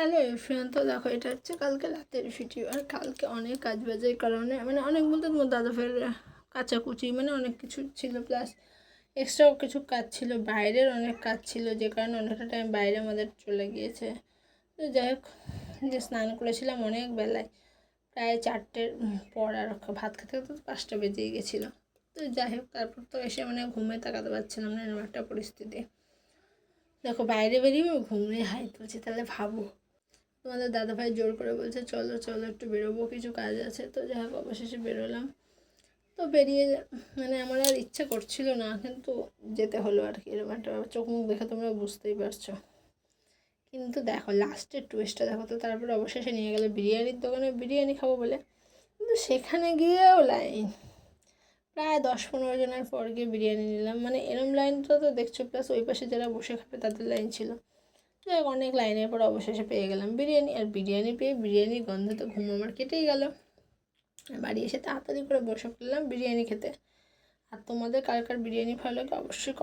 Hello everyone, তো দেখো এটা হচ্ছে কালকে রাতের ভিডিও। আর কালকে অনেক কাজ বাজের কারণে মানে অনেক বলতে তোমার দাদা ভাইয়ের কাচাকুচি মানে অনেক কিছু ছিল, প্লাস এক্সট্রাও কিছু কাজ ছিল, বাইরের অনেক কাজ ছিল, যে কারণে অনেকটা টাইম বাইরে আমাদের চলে গিয়েছে। তো যাই হোক, যে স্নান করেছিলাম অনেক বেলায়, প্রায় 4টের পর, আর ভাত খেতে খেতে তো 5টা বেজেই গেছিলো। তো যাই হোক, তারপর তো এসে মানে ঘুমে তাকাতে পারছিলাম না, এরকম একটা পরিস্থিতি। দেখো বাইরে বেরিয়ে ঘুমিয়ে হাই তুলছি, তাহলে ভাবো। তোমাদের দাদাভাই জোর করে বলছে চলো চলো একটু বেরোবো, কিছু কাজ আছে। তো যাই হোক, অবশেষে বেরোলাম। তো বেরিয়ে মানে আমার আর ইচ্ছা করছিল না, কিন্তু যেতে হলো আর কি। এরকম একটা চোখ মুখ দেখে তোমরা বুঝতেই পারছো। কিন্তু দেখো লাস্টের টুইস্টটা দেখো তো। তারপরে অবশেষে নিয়ে গেলো বিরিয়ানির দোকানে, বিরিয়ানি খাবো বলে। কিন্তু সেখানে গিয়েও লাইন, প্রায় 10-15 জনের পর গিয়ে বিরিয়ানি নিলাম। মানে এরম লাইনটা তো দেখছো, প্লাস ওই পাশে যারা বসে খাবে তাদের লাইন ছিল। যাই হোক, অনেক লাইনের পর অবশেষে পেয়ে গেলাম বিরিয়ানি। আর বিরিয়ানি পেয়ে বিরিয়ানির গন্ধে তো ঘুম আমার কেটেই গেল। বাড়ি এসে তাড়াতাড়ি করে বসে পড়লাম বিরিয়ানি খেতে। আর তোমাদের কার কার বিরিয়ানি ভালো লাগে অবশ্যই